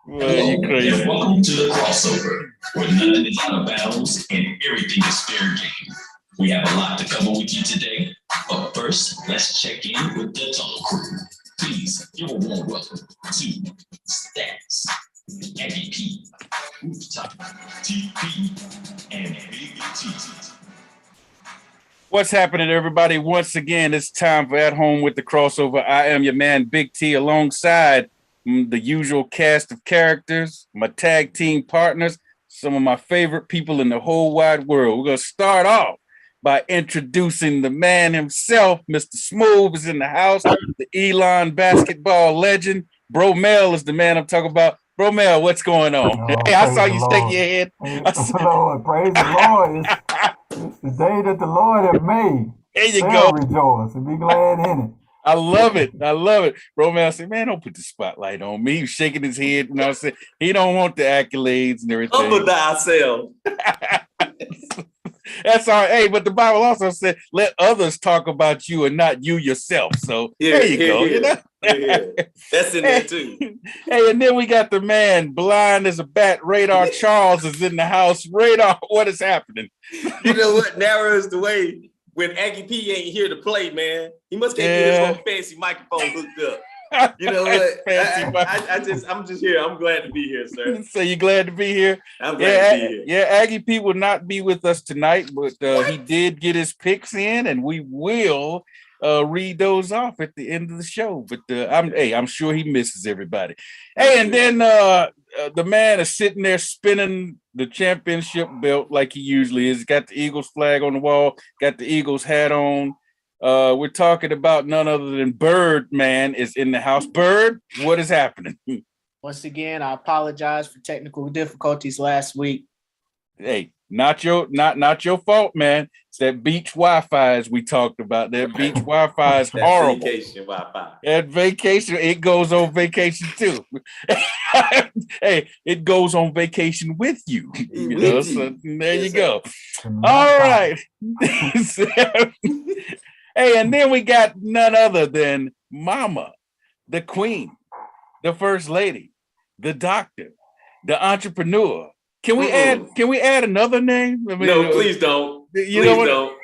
Well, you crazy. And welcome to the crossover, where nothing is out of bounds and everything is fair game. We have a lot to cover with you today, but first, let's check in with the Tunnel Crew. Please give a warm welcome to Stats, Aggie P, Rooftop, TP, and Big T. What's happening, everybody? Once again, it's time for At Home with the Crossover. I am your man, Big T, alongside the usual cast of characters, my tag team partners, some of my favorite people in the whole wide world. We're going to start off by introducing the man himself. Mr. Smooth is in the house, the Elon basketball legend. Bro Mel is the man I'm talking about. Bro Mel, what's going on? Hey, I saw you shake your head. Lord, praise the Lord. It's the day that the Lord have made. There you go. Rejoice and be glad in it. I love it. I love it. Bro Mel said, man, don't put the spotlight on me. He was shaking his head. You know what I'm saying? He don't want the accolades and everything. Humble thyself. That's all right. Hey, but the Bible also said, let others talk about you and not you yourself. So there you go. You know? That's in there too. Hey, and then we got the man blind as a bat. Radar Charles is in the house. Radar, what is happening? You know what narrows the way when Aggie P ain't here to play, man. He must can't get his own fancy microphone hooked up. You know what? I'm just here. I'm glad to be here, sir. So you glad to be here? I'm glad to be here. Yeah, Aggie P will not be with us tonight, but he did get his picks in, and we will read those off at the end of the show. But I'm sure he misses everybody. Hey, and then the man is sitting there spinning the championship belt like he usually is. Got the Eagles flag on the wall, got the Eagles hat on. We're talking about none other than Birdman is in the house. Bird, what is happening? Once again, I apologize for technical difficulties last week. Hey, not your fault, man. It's that beach Wi-Fi as we talked about. That beach Wi-Fi is horrible. Vacation Wi-Fi. At vacation, it goes on vacation too. Hey, it goes on vacation with you. You know, so there you go. All right. Hey, and then we got none other than Mama, the Queen, the First Lady, the Doctor, the Entrepreneur. Can we add another name? I mean, no, please don't. You don't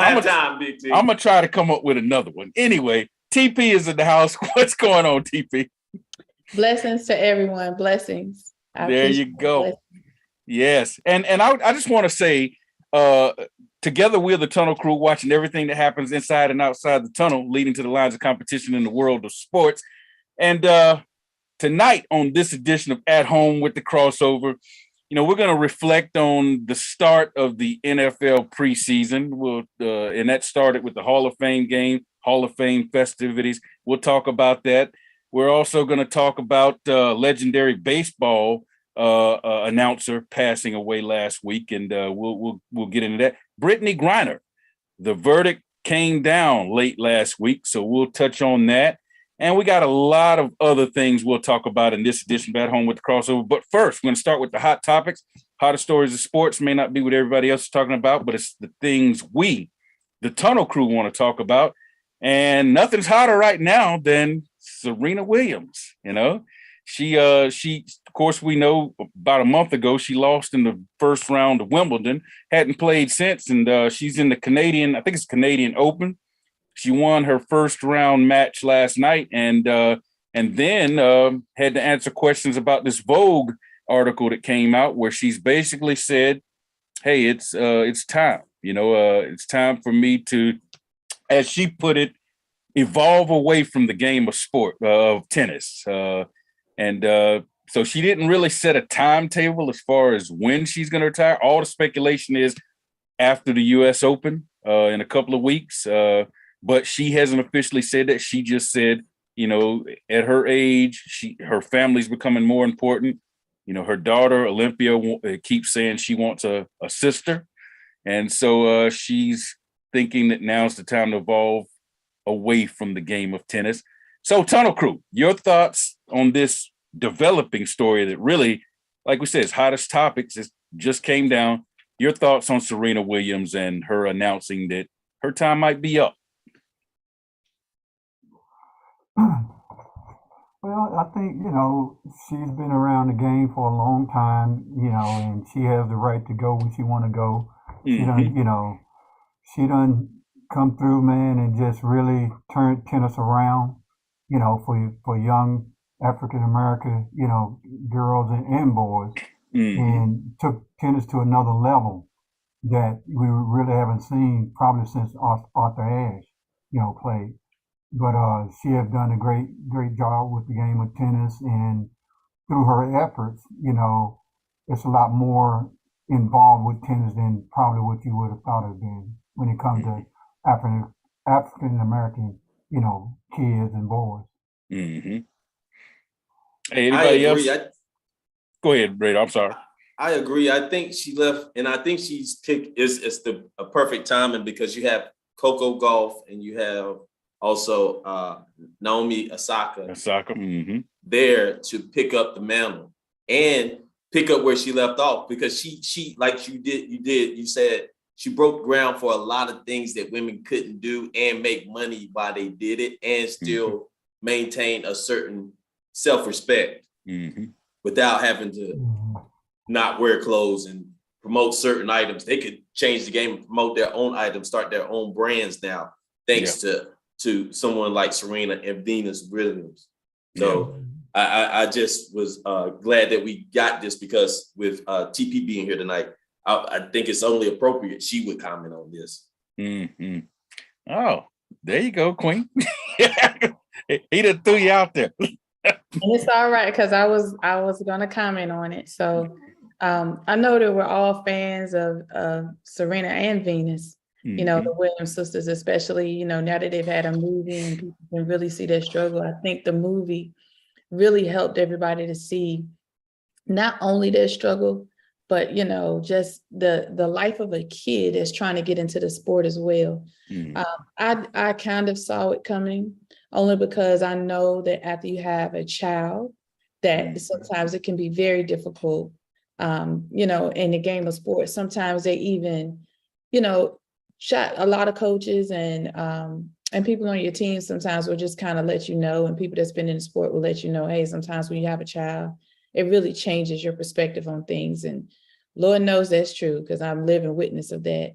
have time, Big T. I'm gonna try to come up with another one. Anyway, TP is in the house. What's going on, TP? Blessings to everyone. Blessings. There you go. Yes, and I just want to say, together we're the Tunnel Crew, watching everything that happens inside and outside the tunnel, leading to the lines of competition in the world of sports. And tonight on this edition of At Home with the Crossover, you know, we're going to reflect on the start of the NFL preseason. And that started with the Hall of Fame game, Hall of Fame festivities. We'll talk about that. We're also going to talk about legendary baseball announcer passing away last week, and we'll get into that. Brittany Griner, the verdict came down late last week, so we'll touch on that. And we got a lot of other things we'll talk about in this edition of At Home with the Crossover. But first, we're going to start with the hot topics. Hottest stories of sports may not be what everybody else is talking about, but it's the things we, the Tunnel Crew, want to talk about. And nothing's hotter right now than Serena Williams. You know, she, of course, we know about a month ago, she lost in the first round of Wimbledon, hadn't played since. And she's in the Canadian Open. She won her first round match last night, and then had to answer questions about this Vogue article that came out where she's basically said, hey, it's time, it's time for me to, as she put it, evolve away from the game of sport of tennis. So she didn't really set a timetable as far as when she's going to retire. All the speculation is after the US Open in a couple of weeks. But she hasn't officially said that. She just said, at her age, her family's becoming more important. Her daughter, Olympia, keeps saying she wants a sister. And so she's thinking that now's the time to evolve away from the game of tennis. So, Tunnel Crew, your thoughts on this developing story that really, like we said, is hottest topics. It just came down. Your thoughts on Serena Williams and her announcing that her time might be up. Well, I think, she's been around the game for a long time, and she has the right to go when she want to go. She done, she done come through, man, and just really turned tennis around, for young African American, girls and boys, and took tennis to another level that we really haven't seen probably since Arthur Ashe, played. But she has done a great job with the game of tennis, and through her efforts, it's a lot more involved with tennis than probably what you would have thought it'd been when it comes to African American, kids and boys. Mm-hmm. Hey, anybody else? Go ahead, Brady. I'm sorry. I agree. I think she left, and I think she's picked. It's a perfect timing because you have Coco Gauff and you have also Naomi Osaka there to pick up the mantle and pick up where she left off, because she like you said she broke ground for a lot of things that women couldn't do and make money while they did it and still maintain a certain self-respect without having to not wear clothes and promote certain items. They could change the game and promote their own items, start their own brands now, thanks to someone like Serena and Venus Williams. So I just was glad that we got this, because with TP being here tonight, I think it's only appropriate she would comment on this. Oh, there you go, Queen. He done threw you out there. And it's all right, because I was gonna comment on it. So I know that we're all fans of Serena and Venus, the Williams sisters, especially, now that they've had a movie and people can really see their struggle. I think the movie really helped everybody to see not only their struggle, but, just the life of a kid that's trying to get into the sport as well. I kind of saw it coming, only because I know that after you have a child, that sometimes it can be very difficult, in the game of sports. Sometimes they even, shot a lot of coaches and people on your team sometimes will just kind of let you know, and people that's been in the sport will let you know, hey, sometimes when you have a child, it really changes your perspective on things. And Lord knows that's true, because I'm living witness of that.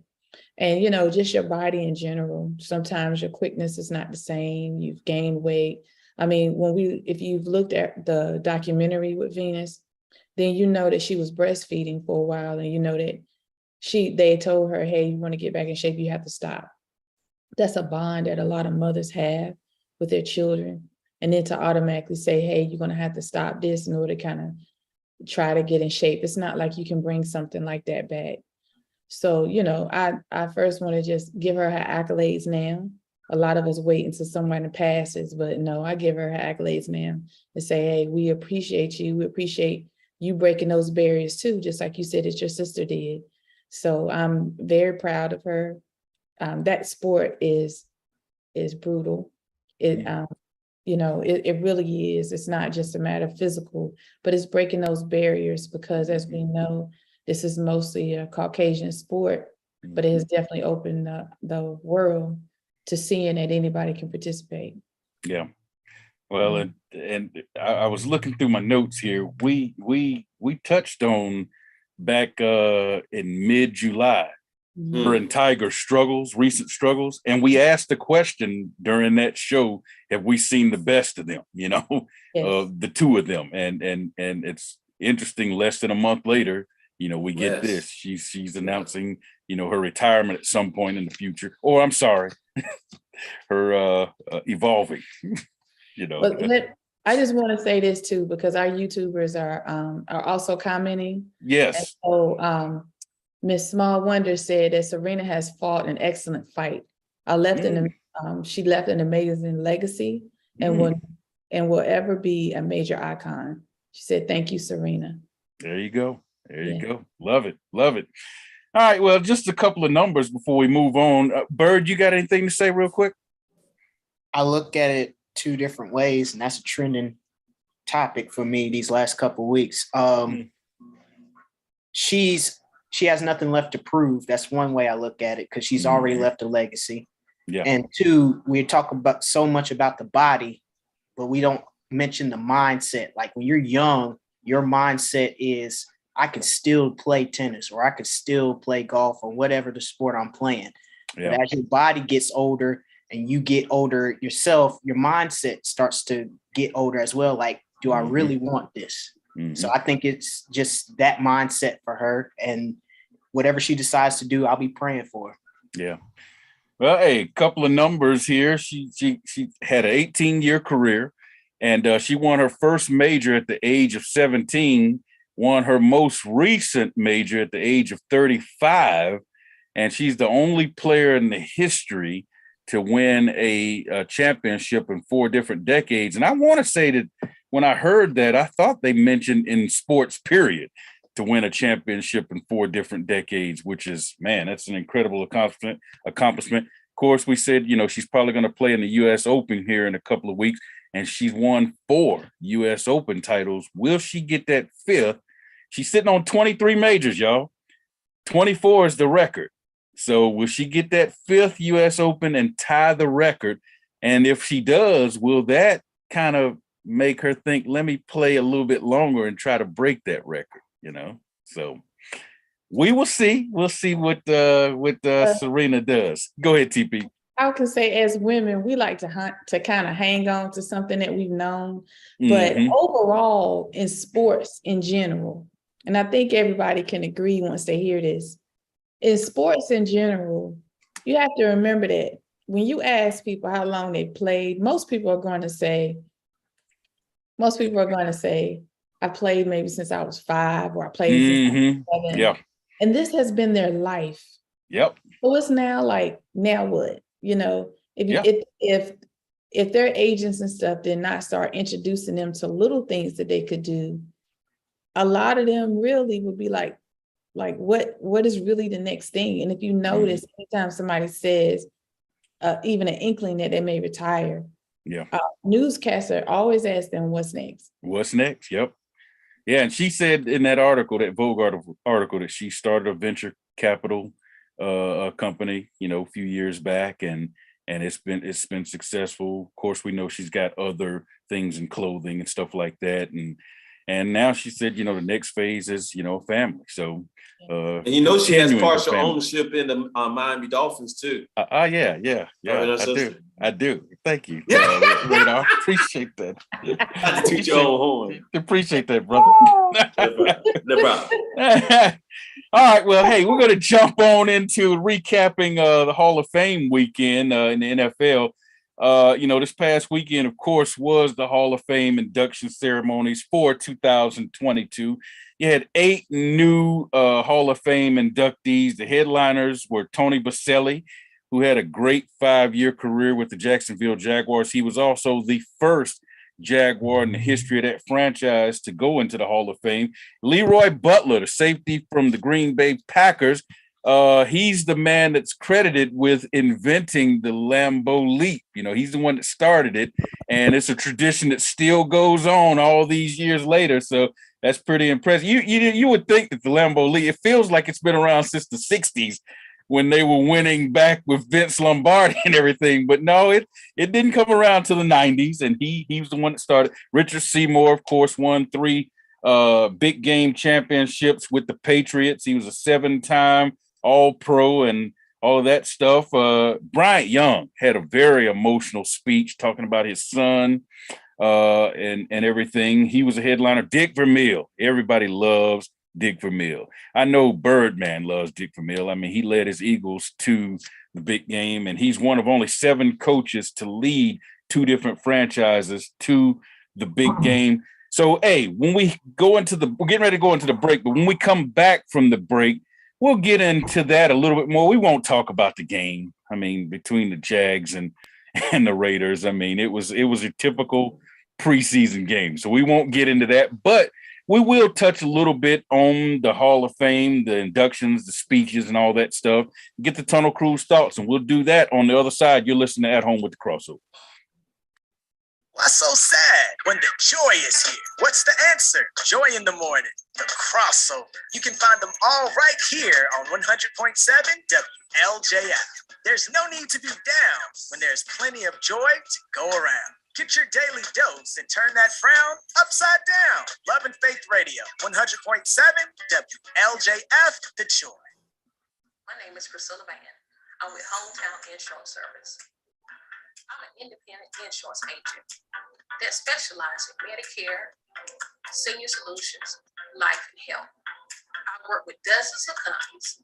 And, just your body in general, sometimes your quickness is not the same. You've gained weight. I mean, if you've looked at the documentary with Venus, then you know that she was breastfeeding for a while, and you know that they told her, hey, you want to get back in shape, you have to stop. That's a bond that a lot of mothers have with their children. And then to automatically say, hey, you're going to have to stop this in order to kind of try to get in shape. It's not like you can bring something like that back. So, I first want to just give her accolades now. A lot of us wait until someone passes, but no, I give her accolades now and say, hey, we appreciate you. We appreciate you breaking those barriers too, just like you said that your sister did. So I'm very proud of her. That sport is brutal. It really is. It's not just a matter of physical, but it's breaking those barriers, because as we know, this is mostly a Caucasian sport, but it has definitely opened the world to seeing that anybody can participate. Yeah. Well, and I was looking through my notes here. We touched on back in mid-July, her and Tiger's recent struggles. And we asked the question during that show, have we seen the best of them, the two of them? And it's interesting, less than a month later, we get this. She's announcing, her retirement at some point in the future. Or I'm sorry, her evolving, But I just want to say this too, because our YouTubers are also commenting. Yes. And so Miss Small Wonder said that Serena has fought an excellent fight. She left an amazing legacy and will ever be a major icon. She said, thank you, Serena. There you go. There you go. Love it. Love it. All right. Well, just a couple of numbers before we move on. Bird, you got anything to say real quick? I look at it two different ways, and that's a trending topic for me these last couple of weeks. She has nothing left to prove. That's one way I look at it, because she's already left a legacy. Yeah. And two, we talk about so much about the body, but we don't mentioned the mindset. Like when you're young, your mindset is I can still play tennis or I could still play golf or whatever the sport I'm playing. Yeah. But as your body gets older and you get older yourself, your mindset starts to get older as well. Like, do I really want this? So I think it's just that mindset for her, and whatever she decides to do, I'll be praying for her. Yeah. Well, hey, a couple of numbers here. She had an 18-year career, and she won her first major at the age of 17, won her most recent major at the age of 35, and she's the only player in the history to win a championship in 4 different decades. And I want to say that when I heard that, I thought they mentioned in sports, period, to win a championship in 4 different decades, which is, man, that's an incredible accomplishment. Of course, we said, she's probably going to play in the U.S. Open here in a couple of weeks, and she's won 4 U.S. Open titles. Will she get that 5th? She's sitting on 23 majors, y'all. 24 is the record. So will she get that 5th U.S. Open and tie the record? And if she does, will that kind of make her think, let me play a little bit longer and try to break that record, So we will see. We'll see what Serena does. Go ahead, TP. I can say as women, we like to kind of hang on to something that we've known. But overall, in sports in general, and I think everybody can agree once they hear this, in sports in general, you have to remember that when you ask people how long they played, most people are going to say, I played maybe since I was 5, or I played since I was 7. Yeah. And this has been their life. Yep. So it's now like, now what? If their agents and stuff did not start introducing them to little things that they could do, a lot of them really would be like what is really the next thing? And if you notice, anytime somebody says even an inkling that they may retire, newscaster always ask them what's next. What's next? Yep. Yeah, and she said in that article, that Vogue article, that she started a venture capital company, a few years back, and it's been successful. Of course, we know she's got other things in clothing and stuff like that, and now she said, the next phase is, family. So, and she has partial ownership in the Miami Dolphins too. Yeah. I do. Thank you. Radar. Appreciate that. Appreciate that, brother. No problem. All right. Well, hey, we're going to jump on into recapping the Hall of Fame weekend in the NFL. This past weekend, of course, was the Hall of Fame induction ceremonies for 2022. You had 8 new Hall of Fame inductees. The headliners were Tony Boselli, who had a great 5-year career with the Jacksonville Jaguars. He was also the first Jaguar in the history of that franchise to go into the Hall of Fame. Leroy Butler, the safety from the Green Bay Packers, he's the man that's credited with inventing the Lambeau leap. He's the one that started it, and it's a tradition that still goes on all these years later. So that's pretty impressive. You would think that the Lambeau leap, it feels like it's been around since the 60s when they were winning back with Vince Lombardi and everything. But no, it didn't come around till the 90s, and he was the one that started. Richard Seymour, of course, won 3 big game championships with the Patriots. He was a 7-time All-Pro and all of that stuff. Bryant Young had a very emotional speech talking about his son and everything. He was a headliner. Dick Vermeil. Everybody loves Dick Vermeil. I know Birdman loves Dick Vermeil. I mean, he led his Eagles to the big game, and he's one of only 7 coaches to lead 2 different franchises to the big game. So, hey, when we're getting ready to go into the break, but when we come back from the break, we'll get into that a little bit more. We won't talk about the game. I mean, between the Jags and the Raiders. I mean, it was a typical preseason game. So we won't get into that, but we will touch a little bit on the Hall of Fame, the inductions, the speeches, and all that stuff. Get the Tunnel Crew's thoughts, and we'll do that on the other side. You're listening to At Home with the Crossover. Why so sad when the joy is here? What's the answer? Joy in the morning, the crossover. You can find them all right here on 100.7 WLJF. There's no need to be down when there's plenty of joy to go around. Get your daily dose and turn that frown upside down. Love and Faith Radio, 100.7 WLJF, The Joy. My name is Priscilla Van. I'm with Hometown Insurance Service. I'm an independent insurance agent that specializes in Medicare, senior solutions, life, and health. I work with dozens of companies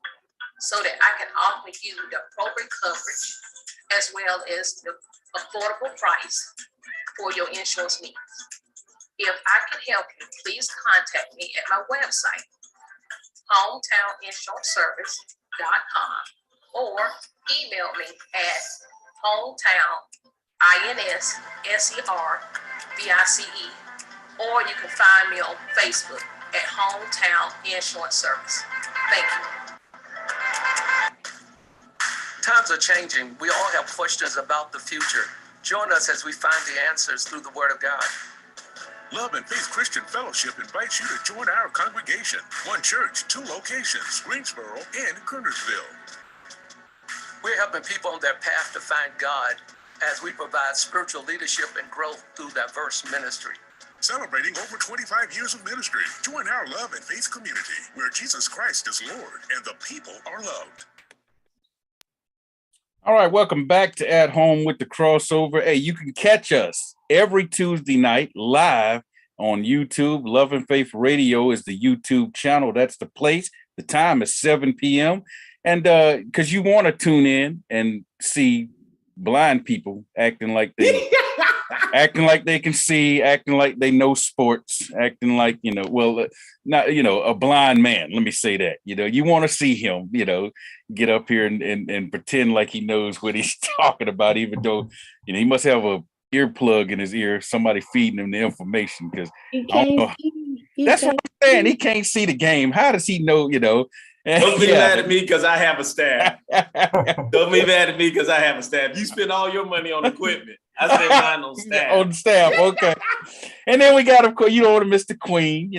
so that I can offer you the appropriate coverage as well as the affordable price for your insurance needs. If I can help you, please contact me at my website, hometowninsuranceservice.com, or email me at hometown.inservice, or you can find me on Facebook at Hometown Insurance Service. Thank you. Times are changing. We all have questions about the future. Join us as we find the answers through the Word of God. Love and Faith Christian Fellowship invites you to join our congregation. One church, 2 locations, Greensboro and Kernersville. We're helping people on their path to find God as we provide spiritual leadership and growth through diverse ministry. Celebrating over 25 years of ministry. Join our Love and Faith community where Jesus Christ is Lord and the people are loved. All right, welcome back to At Home with the Crossover. Hey, you can catch us every Tuesday night live on YouTube. Love and Faith Radio is the YouTube channel. That's the place. The time is 7 p.m. And because you want to tune in and see blind people acting like they can see, acting like they know sports, acting like, not, a blind man. Let me say that, you want to see him, get up here and pretend like he knows what he's talking about, even though, he must have a earplug in his ear, somebody feeding him the information, because that's what I'm saying. He can't see the game. How does he know, Don't be mad at me because I have a staff. Don't be mad at me because I have a staff. You spend all your money on equipment. I spend mine on staff. On staff, okay. And then we got, of course, you don't want to miss the Queen,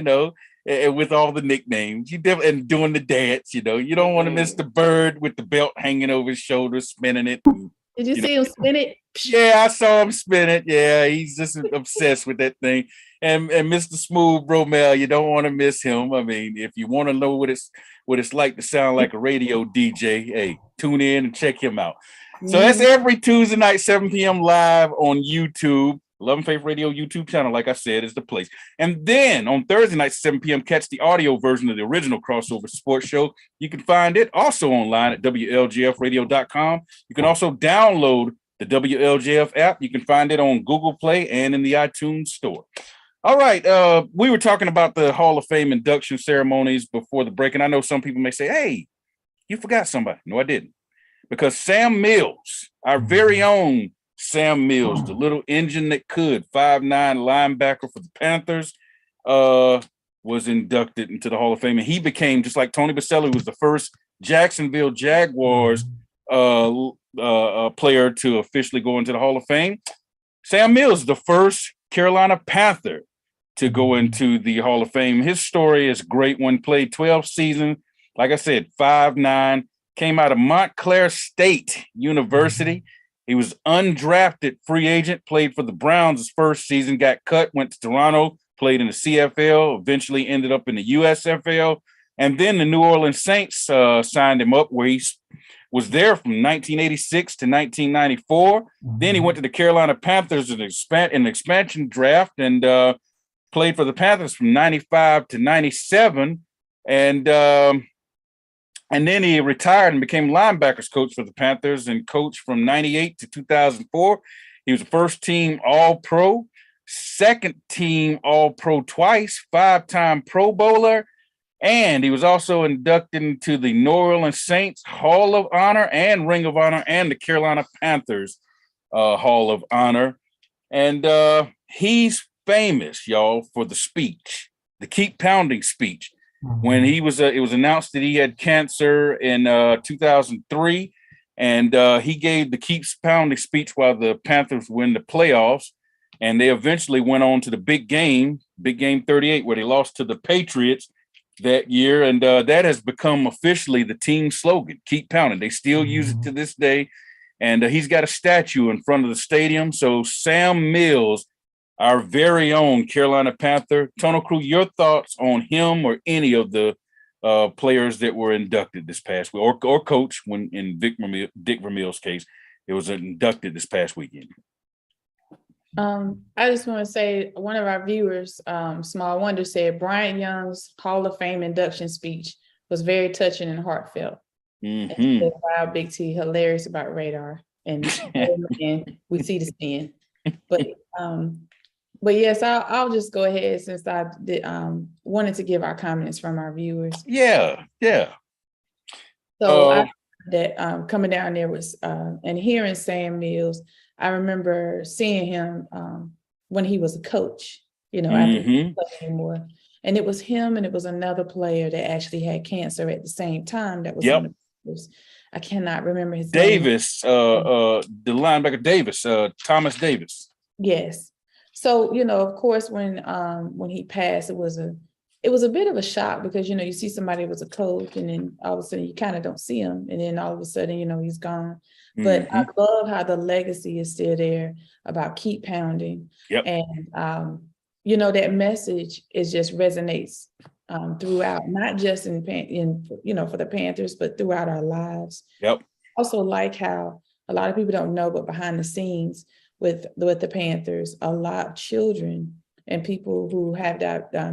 with all the nicknames. And doing the dance, you don't want to miss the bird with the belt hanging over his shoulder, spinning it. Did you see him spin it? Yeah, I saw him spin it. Yeah, he's just obsessed with that thing. And Mr. Smooth Bromel, you don't want to miss him. I mean, if you want to know what it's like to sound like a radio DJ, hey, tune in and check him out. So that's every Tuesday night, 7 p.m. live on YouTube. Love and Faith Radio YouTube channel, like I said, is the place. And then on Thursday night, 7 p.m., catch the audio version of the original Crossover Sports Show. You can find it also online at WLJFradio.com. You can also download the WLJF app. You can find it on Google Play and in the iTunes store. All right. We were talking about the Hall of Fame induction ceremonies before the break. And I know some people may say, hey, you forgot somebody. No, I didn't. Because Sam Mills, our very own Sam Mills, the little engine that could, 5'9" linebacker for the Panthers, was inducted into the Hall of Fame. And he became, just like Tony Baselli, was the first Jacksonville Jaguars player to officially go into the Hall of Fame. Sam Mills is the first Carolina Panther to go into the Hall of Fame. His story is a great one. Played 12 seasons. Like I said, 5'9", came out of Montclair State University. He was undrafted free agent, played for the Browns his first season, got cut, went to Toronto, played in the CFL, eventually ended up in the USFL. And then the New Orleans Saints signed him up, where he was there from 1986 to 1994. Then he went to the Carolina Panthers in an expansion draft and played for the Panthers from 95 to 97. And then he retired and became linebackers coach for the Panthers and coached from 98 to 2004. He was a first-team All-Pro, second-team All-Pro twice, 5-time Pro Bowler, and he was also inducted into the New Orleans Saints Hall of Honor and Ring of Honor and the Carolina Panthers Hall of Honor. And he's famous, y'all, for the speech, the Keep Pounding speech. When it was announced that he had cancer in 2003, and he gave the Keep Pounding speech while the Panthers win the playoffs, and they eventually went on to the big game 38, where they lost to the Patriots that year, and that has become officially the team slogan, Keep Pounding. They still use it to this day, and he's got a statue in front of the stadium. So Sam Mills, our very own Carolina Panther. Tunnel Crew, your thoughts on him or any of the players that were inducted this past week, or coach, when in Dick Vermeil's case, it was inducted this past weekend. I just want to say one of our viewers, Small Wonder, said Bryant Young's Hall of Fame induction speech was very touching and heartfelt. And said, wow, Big T, hilarious about Radar. And we see the spin. But yes, I'll just go ahead since I did, wanted to give our comments from our viewers. Yeah. So coming down there was and hearing Sam Mills, I remember seeing him when he was a coach, after he didn't play anymore. And it was him and it was another player that actually had cancer at the same time that was on the Panthers. I cannot remember his name. The linebacker Davis, Thomas Davis. Yes. So, of course, when he passed, it was a bit of a shock because, you see somebody was a coach and then all of a sudden you kind of don't see him. And then all of a sudden, he's gone. But I love how the legacy is still there about keep pounding. Yep. And, that message just resonates throughout, not just in for the Panthers, but throughout our lives. Yep. Also like how a lot of people don't know, but behind the scenes with the Panthers, a lot of children and people who have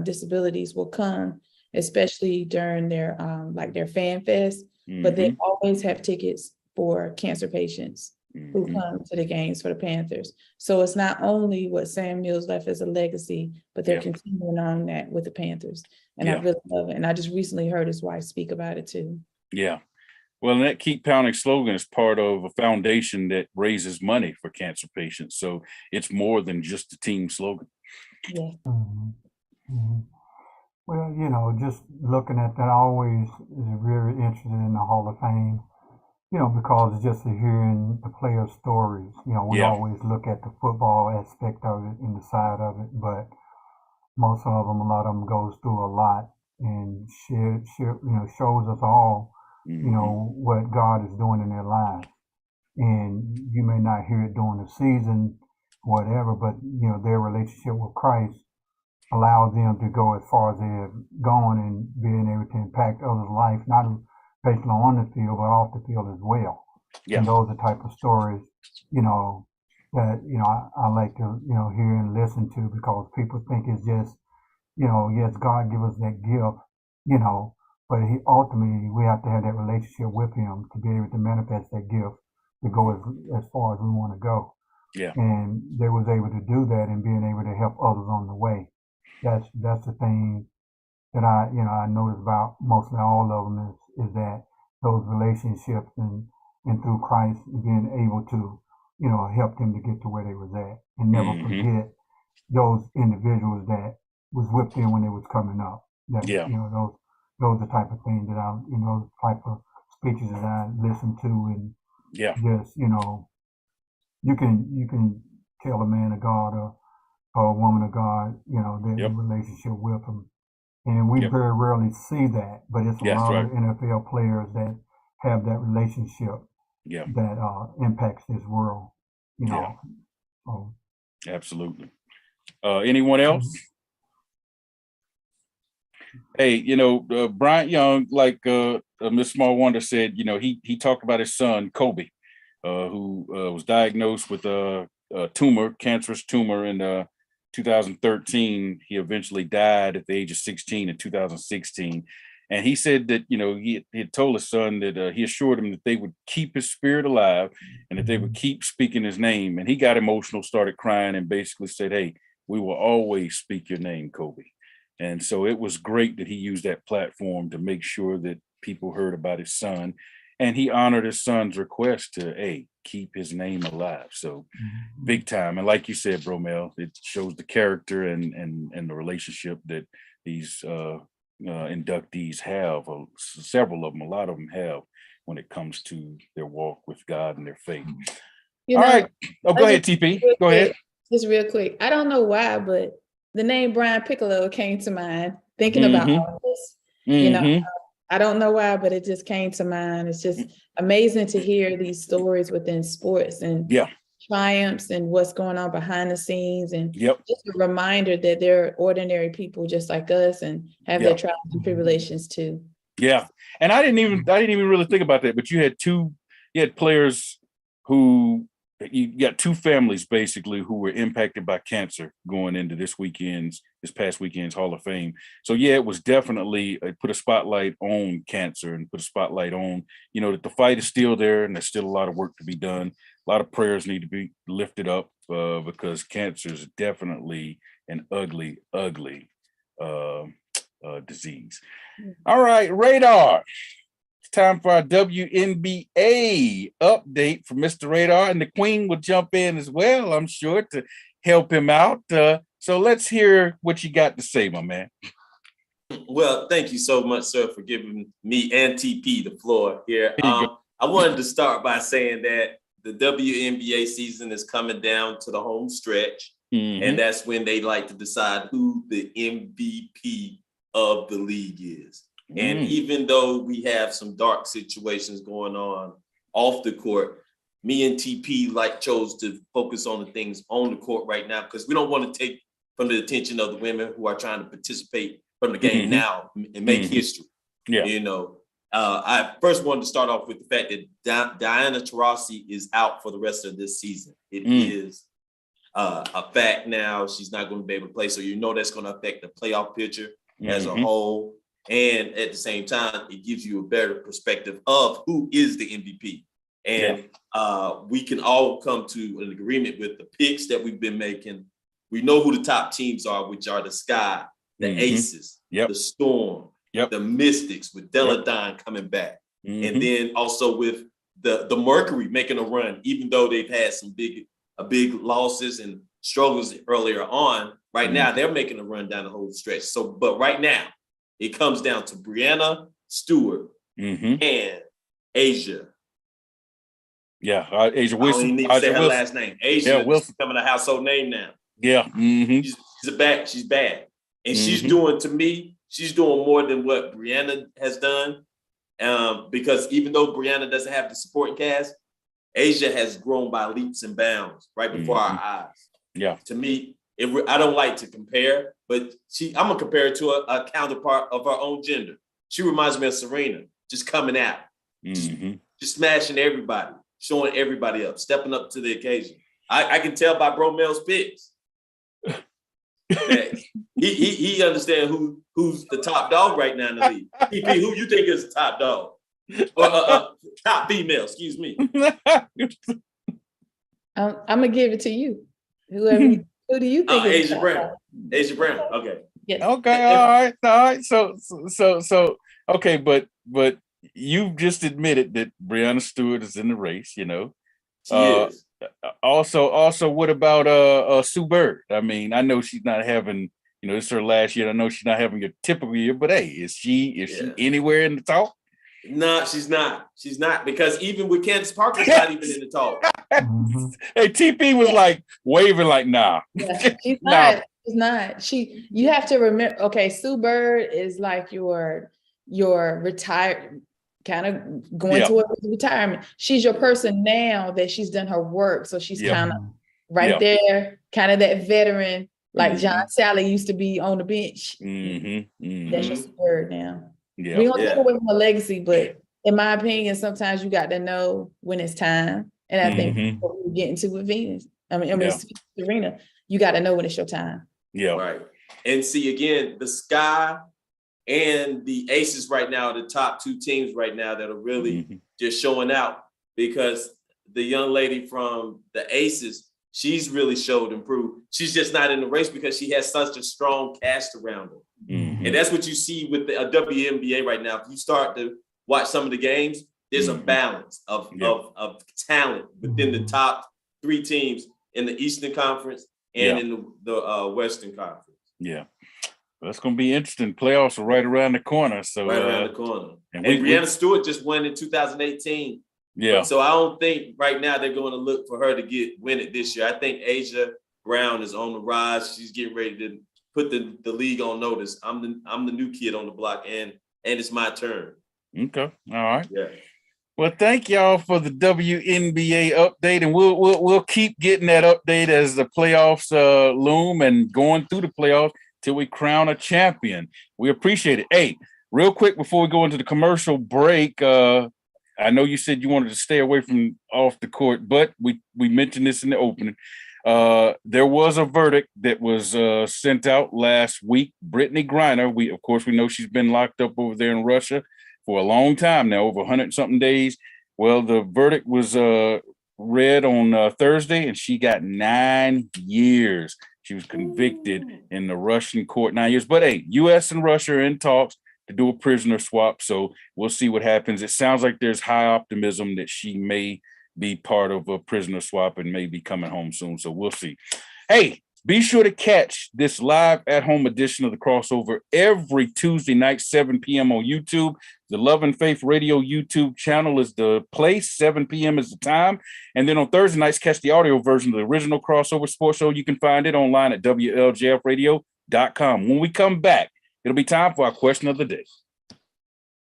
disabilities will come, especially during their their fan fest, but they always have tickets for cancer patients who come to the games for the Panthers. So it's not only what Sam Mills left as a legacy, but they're continuing on that with the Panthers. And I really love it. And I just recently heard his wife speak about it too. Yeah. Well, and that Keep Pounding slogan is part of a foundation that raises money for cancer patients. So it's more than just a team slogan. Yeah. Well, just looking at that, I always is very interested in the Hall of Fame, because it's just hearing the players' stories. We always look at the football aspect of it and the side of it, but most of them, a lot of them goes through a lot and shows us all what God is doing in their lives. And you may not hear it during the season, whatever, but their relationship with Christ allows them to go as far as they have gone and being able to impact others' life, not based on the field, but off the field as well. Yeah. And those are the type of stories, that, I like to, hear and listen to, because people think it's just, yes, God give us that gift, but ultimately we have to have that relationship with him to be able to manifest that gift to go as far as we want to go. Yeah. And they was able to do that and being able to help others on the way. That's the thing that I noticed about mostly all of them is that those relationships and through Christ being able to, help them to get to where they was at and never forget those individuals that was with them when they was coming up. That, those are the type of things that I, type of speeches that I listen to and just, you can tell a man of God or a woman of God, their relationship with him. And we very rarely see that, but it's a lot of NFL players that have that relationship that impacts this world, Absolutely. Anyone else? Hey, Bryant Young, like Miss Small Wonder said, he talked about his son, Kobe, who was diagnosed with a cancerous tumor in 2013. He eventually died at the age of 16 in 2016. And he said that, he had told his son that he assured him that they would keep his spirit alive and that they would keep speaking his name. And he got emotional, started crying, and basically said, hey, we will always speak your name, Kobe. And so it was great that he used that platform to make sure that people heard about his son. And he honored his son's request to, keep his name alive. So big time. And like you said, Bro Mel, it shows the character and the relationship that these inductees have. Several of them, a lot of them have, when it comes to their walk with God and their faith. All right. Oh, go ahead, TP. Go ahead. Just real quick. I don't know why, but the name Brian Piccolo came to mind thinking about all this. I don't know why, but it just came to mind. It's just amazing to hear these stories within sports and triumphs and what's going on behind the scenes, and just a reminder that they're ordinary people just like us and have their trials and tribulations too. Yeah, and I didn't even really think about that. But you had players who, you got two families basically who were impacted by cancer going into this past weekend's Hall of Fame. So yeah, it was definitely put a spotlight on cancer and put a spotlight on, that the fight is still there and there's still a lot of work to be done. A lot of prayers need to be lifted up because cancer is definitely an ugly, ugly disease. All right, Radar. It's time for our WNBA update from Mr. Radar, and the Queen will jump in as well, I'm sure, to help him out. So let's hear what you got to say, my man. Well, thank you so much, sir, for giving me and TP the floor here. I wanted to start by saying that the WNBA season is coming down to the home stretch, and that's when they like to decide who the MVP of the league is. And even though we have some dark situations going on off the court, me and TP chose to focus on the things on the court right now, because we don't want to take from the attention of the women who are trying to participate from the game now and make history. Yeah. I first wanted to start off with the fact that Diana Taurasi is out for the rest of this season. It is a fact now. She's not going to be able to play. So that's going to affect the playoff picture as a whole. And at the same time, it gives you a better perspective of who is the MVP. And we can all come to an agreement with the picks that we've been making. We know who the top teams are, which are the Sky, the Aces, the Storm, the Mystics with Deladine coming back. And then also with the Mercury making a run, even though they've had some big losses and struggles earlier on. Right now, they're making a run down the whole stretch. So, but right now, it comes down to Breanna Stewart and Asia. Yeah, Asia Wilson. I don't even need to say her last name. Asia is becoming a household name now. Yeah. She's bad. And she's doing more than what Breanna has done. Because even though Breanna doesn't have the supporting cast, Asia has grown by leaps and bounds right before our eyes. Yeah. To me, I don't like to compare, but I'm going to compare her to a counterpart of her own gender. She reminds me of Serena, just coming out, just smashing everybody, showing everybody up, stepping up to the occasion. I can tell by Bro Mel's picks that he understands who's the top dog right now in the league. PP, who you think is the top dog? Or top female, excuse me. I'm going to give it to you. Who do you think? Asia Brown. Asia Brown. Okay. Yes. Okay. All right. So. Okay, but you've just admitted that Breanna Stewart is in the race. She is. Also, what about Sue Bird? I mean, I know she's not having. It's her last year. I know she's not having a typical year, but hey, is she anywhere in the talk? No, she's not. She's not, because even with Candace Parker's not even in the talk. Hey, TP was waving nah. Yeah, she's not. Nah. She's not. You have to remember. Okay, Sue Bird is like your retired, kind of going towards retirement. She's your person now that she's done her work, so she's kind of right there, kind of that veteran, like John Sally used to be on the bench. That's your Sue Bird now. Yeah. We don't take away from her legacy, but in my opinion, sometimes you got to know when it's time. And I think what we're getting to with Venus, Serena, you got to know when it's your time. Yeah. Right. And see, again, the Sky and the Aces right now are the top two teams right now that are really just showing out, because the young lady from the Aces, she's really showed improved. She's just not in the race because she has such a strong cast around her. And that's what you see with the WNBA right now. If you start to watch some of the games, there's a balance of talent within the top three teams in the Eastern Conference and in the Western Conference. Yeah. Well, that's going to be interesting. Playoffs are right around the corner. So right around the corner. And Breanna Stewart just won in 2018. Yeah. So I don't think right now they're going to look for her to win it this year. I think Asia Brown is on the rise. She's getting ready to put the league on notice. I'm the new kid on the block, and it's my turn. Okay. All right. Yeah. Well, thank y'all for the WNBA update, and we'll keep getting that update as the playoffs loom and going through the playoffs till we crown a champion. We appreciate it. Hey, real quick before we go into the commercial break, I know you said you wanted to stay away from off the court, but we mentioned this in the opening. There was a verdict that was sent out last week. Brittany Griner, we know she's been locked up over there in Russia for a long time now, over 100-something days. Well, the verdict was read on Thursday, and she got 9 years. She was convicted in the Russian court, 9 years. But hey, U.S. and Russia are in talks to do a prisoner swap, so we'll see what happens. It sounds like there's high optimism that she may be part of a prisoner swap and may be coming home soon, so we'll see. Hey, be sure to catch this live at-home edition of The Crossover every Tuesday night, 7 p.m. on YouTube. The Love and Faith Radio YouTube channel is the place. 7 p.m. is the time. And then on Thursday nights, catch the audio version of the original Crossover Sports Show. You can find it online at WLJFradio.com. When we come back, it'll be time for our question of the day.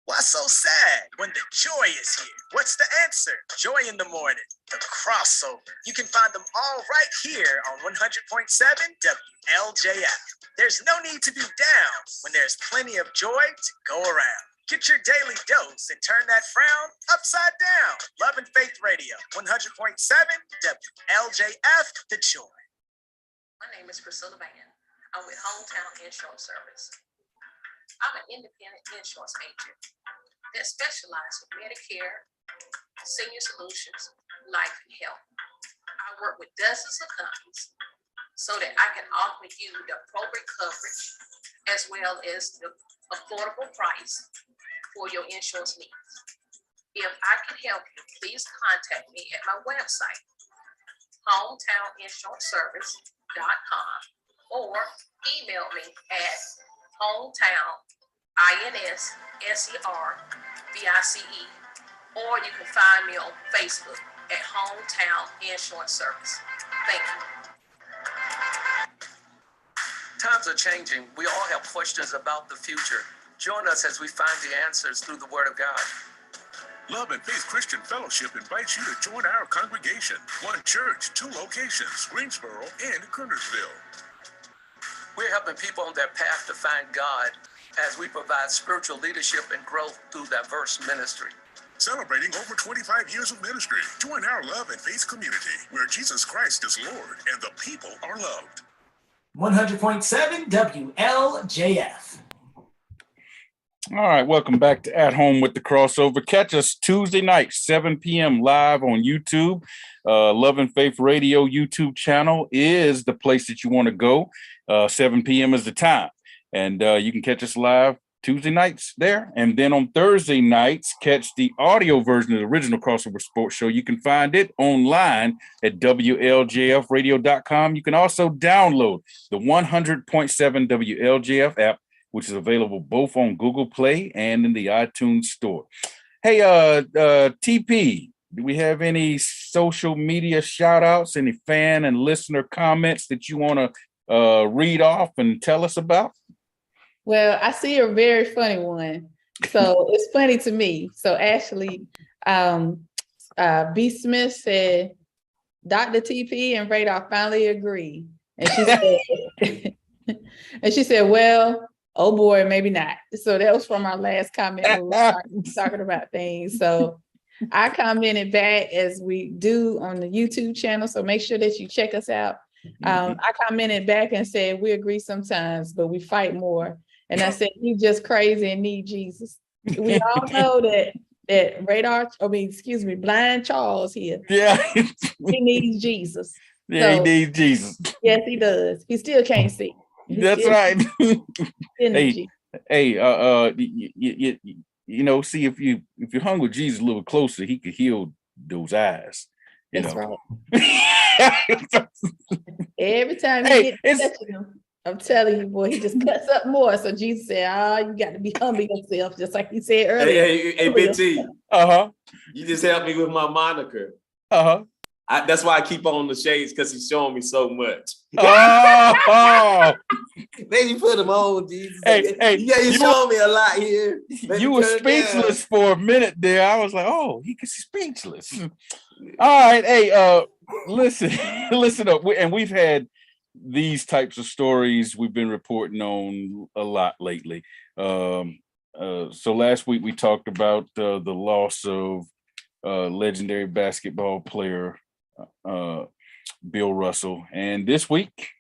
Why so sad when the joy is here? What's the answer? Joy in the morning, the crossover. You can find them all right here on 100.7 WLJF. There's no need to be down when there's plenty of joy to go around. Get your daily dose and turn that frown upside down. Love and Faith Radio, 100.7 WLJF, the joy. My name is Priscilla Van. I'm with Hometown Insurance Service. I'm an independent insurance agent that specializes in Medicare, senior solutions, life, and health. I work with dozens of companies so that I can offer you the appropriate coverage as well as the affordable price for your insurance needs. If I can help you, please contact me at my website, hometowninsuranceservice.com, or email me at hometown.inservice, or you can find me on Facebook at Hometown Insurance Service. Thank you. Times are changing. We all have questions about the future. Join us as we find the answers through the Word of God. Love and Faith Christian Fellowship invites you to join our congregation. One church, 2 locations, Greensboro and Kernersville. We're helping people on their path to find God as we provide spiritual leadership and growth through diverse ministry. Celebrating over 25 years of ministry. Join our Love and Faith community where Jesus Christ is Lord and the people are loved. 100.7 WLJF. All right, welcome back to At Home with the Crossover. Catch us Tuesday night, 7 p.m. live on YouTube. Love and Faith Radio YouTube channel is the place that you want to go. 7 p.m. is the time. And you can catch us live Tuesday nights there. And then on Thursday nights, catch the audio version of the original Crossover Sports Show. You can find it online at WLJFradio.com. You can also download the 100.7 WLJF app, which is available both on Google Play and in the iTunes store. Hey, TP, do we have any social media shout outs, any fan and listener comments that you want to read off and tell us about? Well, I see a very funny one. So it's funny to me. So Ashley, B. Smith said, Dr. TP and Radar finally agree. And she said, well, oh boy, maybe not. So that was from our last comment when we were talking about things. So I commented back as we do on the YouTube channel. So make sure that you check us out. I commented back and said, we agree sometimes, but we fight more. And I said, you just crazy and need Jesus. We all know that Blind Charles here. Yeah. He needs Jesus. Yeah, so, he needs Jesus. Yes, he does. He still can't see. That's right. Hey, you know, see if you hung with Jesus a little closer, he could heal those eyes. That's right. Every time you get touching him, I'm telling you, boy, he just cuts up more. So Jesus said, you got to be humble yourself, just like he said earlier. Hey, Big T. Uh-huh. You just helped me with my moniker. Uh-huh. That's why I keep on the shades, because he's showing me so much. Oh, Maybe put him on, Jesus. Hey, yeah, you're showing me a lot here. You were speechless for a minute there. I was like, oh, he can speechless. All right, hey, listen up. And we've had these types of stories we've been reporting on a lot lately. So last week we talked about the loss of legendary basketball player Bill Russell, and this week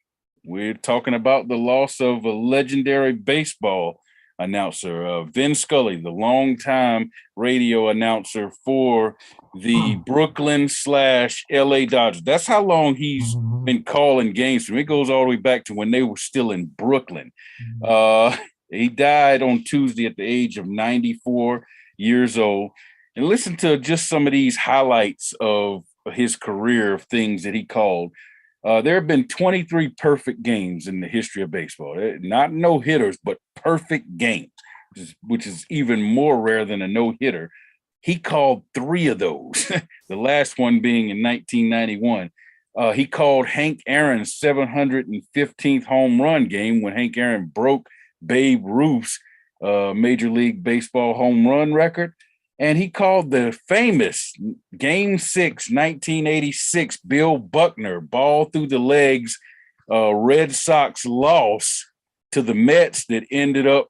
we're talking about the loss of a legendary baseball announcer, Vin Scully, the longtime radio announcer for the Brooklyn/LA Dodgers. That's how long he's been calling games. It goes all the way back to when they were still in Brooklyn. He died on Tuesday at the age of 94 years old. And listen to just some of these highlights of his career, of things that he called. There have been 23 perfect games in the history of baseball. Not no-hitters, but perfect games, which is even more rare than a no-hitter. He called 3 of those, the last one being in 1991. He called Hank Aaron's 715th home run game when Hank Aaron broke Babe Ruth's Major League Baseball home run record. And he called the famous Game 6, 1986, Bill Buckner ball through the legs Red Sox loss to the Mets that ended up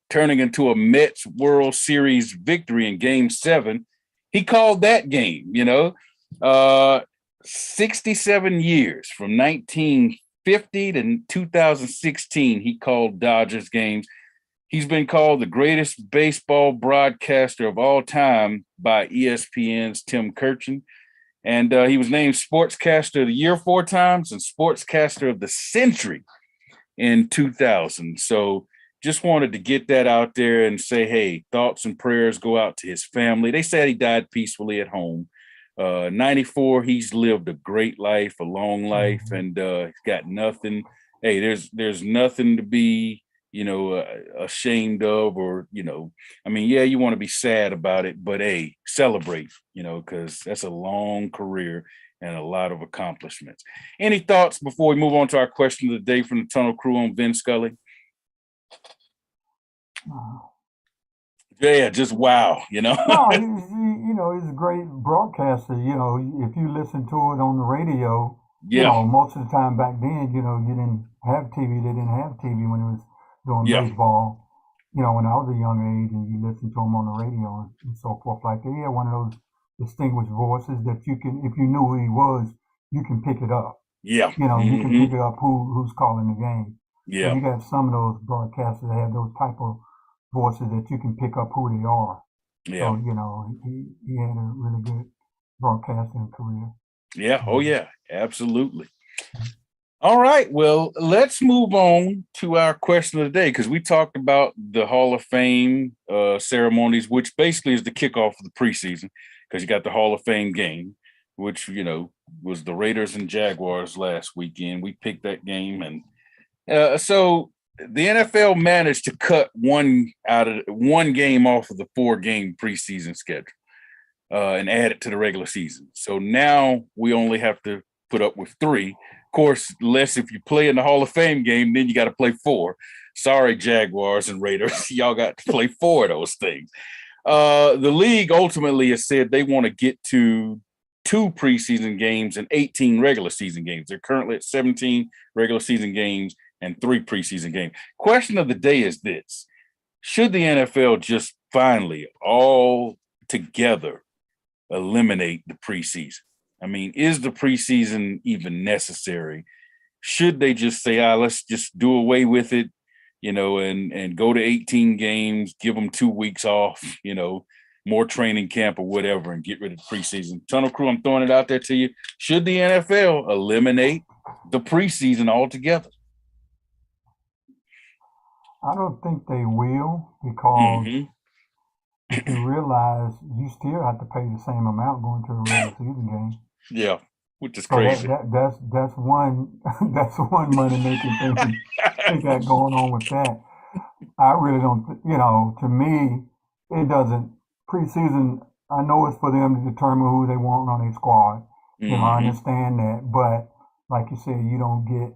turning into a Mets World Series victory in Game 7. He called that game, 67 years from 1950 to 2016, he called Dodgers games. He's been called the greatest baseball broadcaster of all time by ESPN's Tim Kurkjian. And he was named Sportscaster of the Year 4 times and Sportscaster of the Century in 2000. So just wanted to get that out there and say, hey, thoughts and prayers go out to his family. They said he died peacefully at home. 94, he's lived a great life, a long life, and he's got nothing. Hey, there's nothing to be ashamed of, or, yeah, you want to be sad about it, but hey, celebrate, because that's a long career and a lot of accomplishments. Any thoughts before we move on to our question of the day from the Tunnel Crew on Vin Scully? Yeah, just wow, No, he's a great broadcaster. If you listen to it on the radio, most of the time back then, you didn't have TV. They didn't have TV when it was doing baseball, when I was a young age, and you listen to them on the radio and so forth like that. He had one of those distinguished voices that you can, if you knew who he was, you can pick it up. Yeah. You can pick it up who's calling the game. Yeah. So you got some of those broadcasters that have those type of voices that you can pick up who they are. Yeah. So, he had a really good broadcasting career. Yeah. Oh, yeah. Absolutely. All right, well, let's move on to our question of the day, because we talked about the Hall of Fame ceremonies, which basically is the kickoff of the preseason, because you got the Hall of Fame game, which, was the Raiders and Jaguars last weekend. We picked that game. And so the NFL managed to cut one game off of the 4-game preseason schedule and add it to the regular season. So now we only have to put up with 3. Of course, less if you play in the Hall of Fame game, then you got to play 4. Sorry, Jaguars and Raiders. Y'all got to play 4 of those things. The league ultimately has said they want to get to 2 preseason games and 18 regular season games. They're currently at 17 regular season games and 3 preseason games. Question of the day is this: should the NFL just finally all together eliminate the preseason? I mean, is the preseason even necessary? Should they just say, let's just do away with it, and go to 18 games, give them 2 weeks off, more training camp or whatever, and get rid of the preseason? Tunnel Crew, I'm throwing it out there to you. Should the NFL eliminate the preseason altogether? I don't think they will, because if you realize you still have to pay the same amount going to a regular season game. Yeah, which is crazy. That's one money making thing they got going on with that. I really don't. To me, it doesn't. Preseason I know it's for them to determine who they want on their squad. You know, I understand that, but like you said, you don't get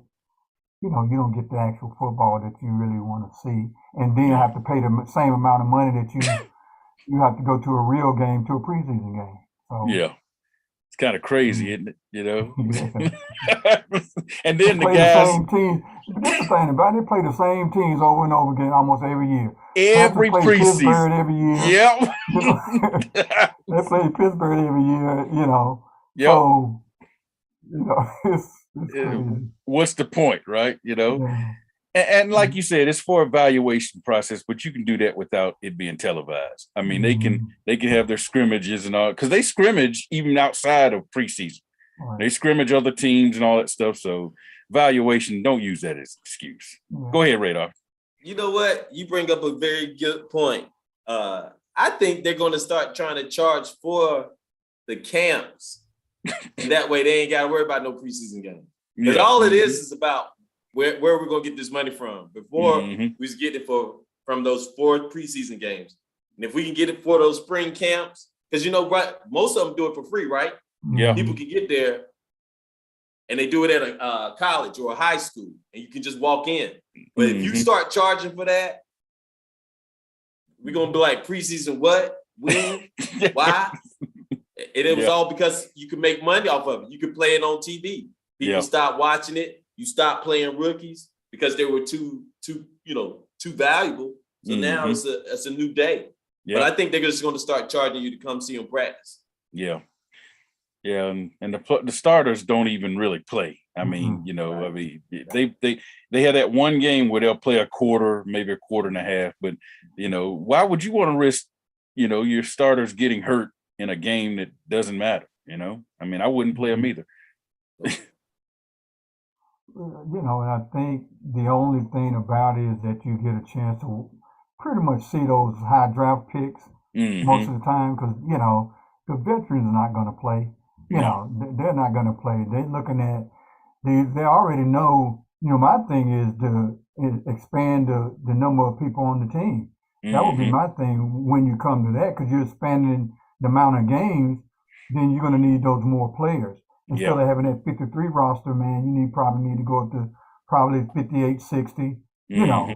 the actual football that you really want to see, and then have to pay the same amount of money that you have to go to a real game, to a preseason game. So, yeah. It's kind of crazy, isn't it? You know? Yeah. And then they play the same team. That's the thing about it. They play the same teams over and over again almost every year. Every preseason. Pittsburgh every year. Yep. You know? They play Pittsburgh every year, you know. Yep. So, you know, it's crazy. What's the point, right? You know? Yeah. And like you said, it's for evaluation process, but you can do that without it being televised. I mean, they can have their scrimmages and all, because they scrimmage even outside of preseason. Right. They scrimmage other teams and all that stuff. So evaluation, don't use that as an excuse. Yeah. Go ahead, Radar. You know what? You bring up a very good point. I think they're going to start trying to charge for the camps. That way they ain't got to worry about no preseason game. Because all it is about where we're going to get this money from. Before, we was getting it from those 4 preseason games. And if we can get it for those spring camps, because, you know, right, most of them do it for free, right? Yeah. People can get there and they do it at a college or a high school, and you can just walk in. But if you start charging for that, we're going to be like, preseason what? When? Why? And it was all because you could make money off of it. You could play it on TV. People stopped watching it. You stop playing rookies because they were too valuable. So now it's a new day. But I think they're just going to start charging you to come see them practice. Yeah. Yeah. And the starters don't even really play. I mean, you know, I mean, they have that one game where they'll play a quarter, maybe a quarter and a half. But, you know, why would you want to risk, you know, your starters getting hurt in a game that doesn't matter? You know, I mean, I wouldn't play them either. You know, and I think the only thing about it is that you get a chance to pretty much see those high draft picks most of the time, because, you know, the veterans are not going to play. You know, they're not going to play. They're looking at, they already know, you know, my thing is to expand the number of people on the team. That would be my thing when you come to that, because you're expanding the amount of games, then you're going to need those more players. Instead of having that 53 roster, man, you probably need to go up to probably 58, 60, you know,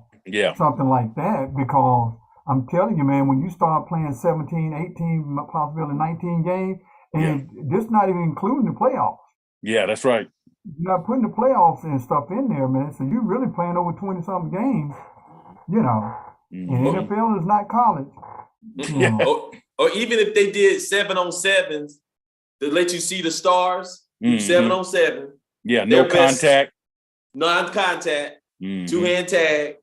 something like that. Because I'm telling you, man, when you start playing 17, 18, possibly 19 games, and this not even including the playoffs. Yeah, that's right. You're not putting the playoffs and stuff in there, man. So you're really playing over 20-something games, you know. And NFL is not college. You know. Or even if they did 7-on-7s, to let you see the stars, 7-on-7. Yeah, no contact. Non-contact, 2-hand tag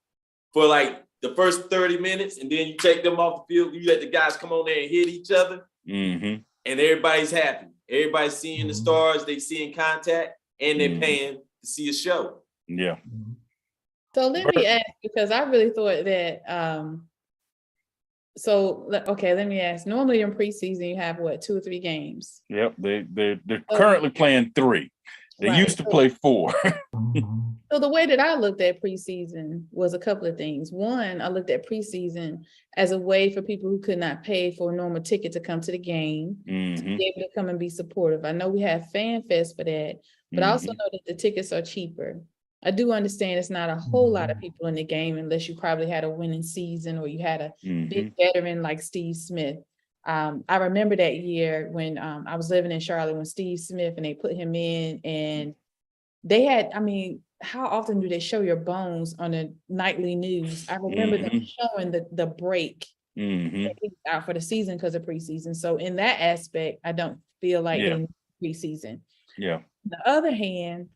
for like the first 30 minutes, and then you take them off the field. You let the guys come on there and hit each other, and everybody's happy. Everybody's seeing the stars, they seeing contact, and they're paying to see a show. Yeah. So let me ask, because I really thought that let me ask. Normally in preseason, you have 2 or 3 games? Yep, they're currently playing 3. They used to play 4. So the way that I looked at preseason was a couple of things. One, I looked at preseason as a way for people who could not pay for a normal ticket to come to the game, to be able to come and be supportive. I know we have Fan Fest for that, but I also know that the tickets are cheaper. I do understand it's not a whole lot of people in the game unless you probably had a winning season or you had a big veteran like Steve Smith. I remember that year when I was living in Charlotte when Steve Smith and they put him in, and they had, I mean, how often do they show your bones on the nightly news? I remember them showing the break out for the season because of preseason. So in that aspect, I don't feel like in preseason. Yeah. On the other hand,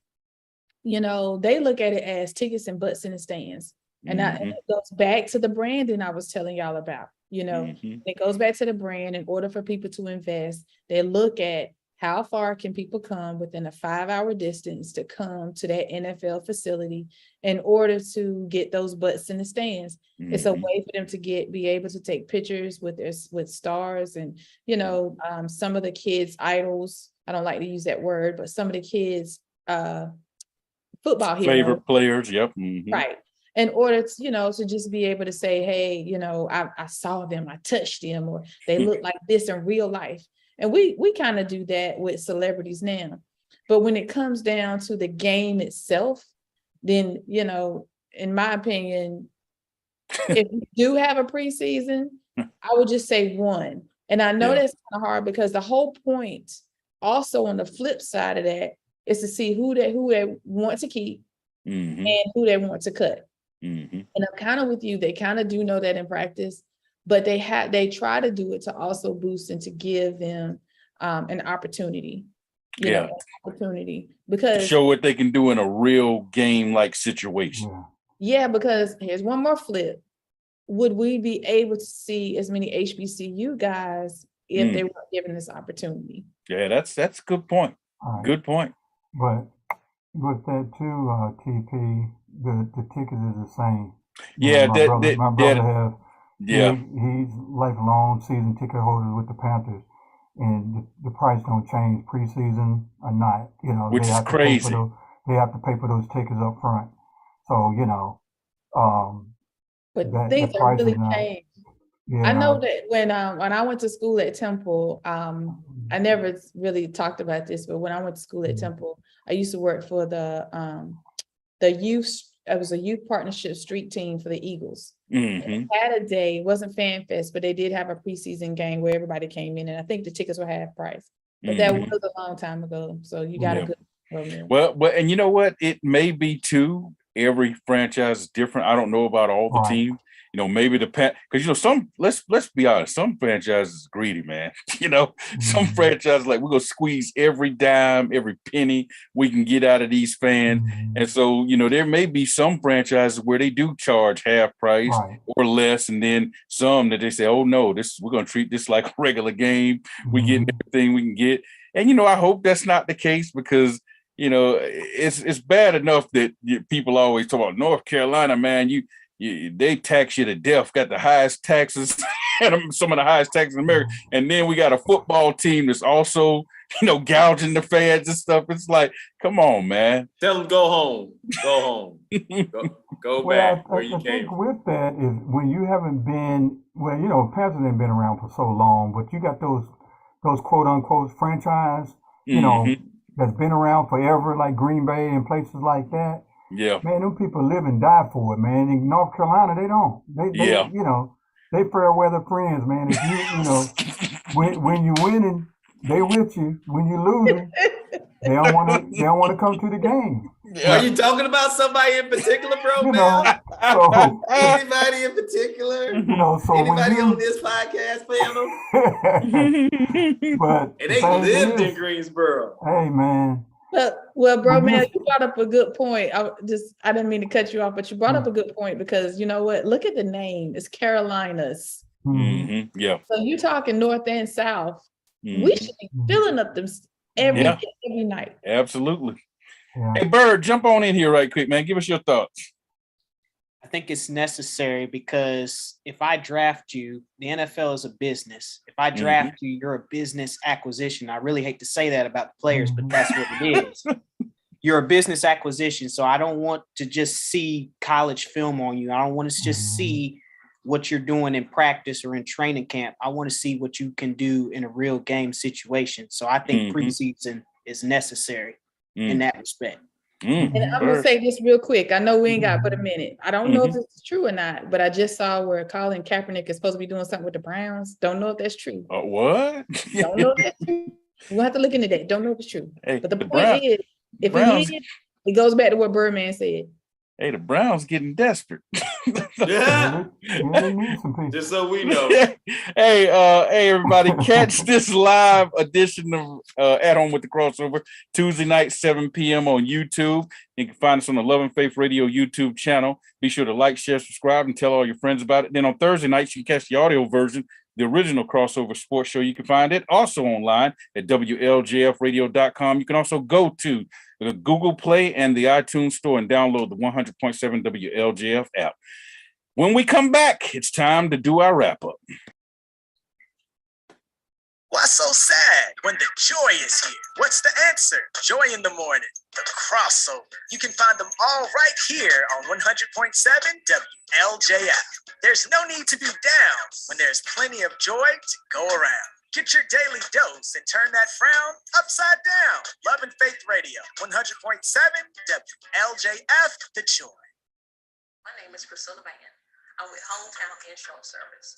you know, they look at it as tickets and butts in the stands. And it goes back to the branding I was telling y'all about. You know, it goes back to the brand. In order for people to invest, they look at how far can people come within a 5-hour distance to come to that NFL facility in order to get those butts in the stands. It's a way for them to be able to take pictures with stars and, you know, some of the kids' idols. I don't like to use that word, but some of the kids' football heroes. Favorite players, yep. Right. in order to, to just be able to say, hey, I saw them, I touched them, or they look like this in real life. And we kind of do that with celebrities now. But when it comes down to the game itself, then, in my opinion, if we do have a preseason, I would just say one. And I know that's kind of hard because the whole point also on the flip side of that is to see who they want to keep and who they want to cut. And I'm kind of with you. They kind of do know that in practice, but they try to do it to also boost and to give them an opportunity. Opportunity because show what they can do in a real game-like situation. Yeah, because here's one more flip. Would we be able to see as many HBCU guys if they were given this opportunity? Yeah, that's a good point. Right. Good point. But with that too, TP, the ticket is the same. Yeah, my brother has. Yeah, he's lifelong season ticket holder with the Panthers, and the price don't change preseason or not. Which is crazy. They have to pay for those tickets up front. So but things have really changed. I know that when I went to school at Temple, I never really talked about this, but when I went to school at Temple, I used to work for the youth. I was a youth partnership street team for the Eagles. They had a day, it wasn't Fan Fest, but they did have a preseason game where everybody came in, and I think the tickets were half price. But that was a long time ago, so you got a good program. Well, and you know what? It may be too. Every franchise is different. I don't know about all the teams. Maybe because some. Let's be honest. Some franchises are greedy, man. Some franchises like we're gonna squeeze every dime, every penny we can get out of these fans, and so there may be some franchises where they do charge half price or less, and then some that they say, oh no, we're gonna treat this like a regular game. We getting everything we can get, and I hope that's not the case because. It's bad enough that people always talk about North Carolina, man. They tax you to death, got the highest taxes, some of the highest taxes in America. And then we got a football team that's also, gouging the fans and stuff. It's like, come on, man. Tell them go home. Go home. Go back where you came. With that is when you haven't been, Panthers ain't been around for so long, but you got those quote unquote franchise, that's been around forever, like Green Bay and places like that. Yeah, man, them people live and die for it, man. In North Carolina, they don't. They fair weather friends, man. If when you winning, they with you. When you losing, they don't want to come to the game. Yeah. Are you talking about somebody in particular, bro? Anybody in particular? So anybody on this podcast panel? But and they lived in Greensboro. Hey, man. Well, bro, man, you brought up a good point. I didn't mean to cut you off, but you brought up a good point because you know what? Look at the name. It's Carolinas. Yeah. So you talking North and South. We should be filling up them every night. Absolutely. Yeah. Hey, Bird, jump on in here right quick, man. Give us your thoughts. I think it's necessary because if I draft you, the NFL is a business. If I draft you, you're a business acquisition. I really hate to say that about the players, but that's what it is. You're a business acquisition. So I don't want to just see college film on you. I don't want to just see what you're doing in practice or in training camp. I want to see what you can do in a real game situation. So I think preseason is necessary in that respect. And I'm gonna say this real quick. I know we ain't got but a minute. I don't know if this is true or not, but I just saw where Colin Kaepernick is supposed to be doing something with the Browns. Don't know if that's true. What? Don't know if that's true. We'll have to look into that. Don't know if it's true. Hey, but the point is, if he is, it goes back to what Birdman said. Hey, the Browns getting desperate. Yeah. Just so we know. Hey, everybody, catch this live edition of At Home with the Crossover Tuesday night, 7 p.m. on YouTube. You can find us on the Love and Faith Radio YouTube channel. Be sure to like, share, subscribe, and tell all your friends about it. Then on Thursday nights, you can catch the audio version, the original Crossover Sports Show. You can find it also online at WLJFradio.com. You can also go to the Google Play and the iTunes Store and download the 100.7 WLJF app. When we come back, it's time to do our wrap-up. Why so sad when the joy is here? What's the answer? Joy in the morning, the The Crossover. You can find them all right here on 100.7 WLJF. There's no need to be down when there's plenty of joy to go around. Get your daily dose and turn that frown upside down. Love and Faith Radio, 100.7 WLJF, The Joy. My name is Priscilla Van. I'm with Hometown Insurance Service.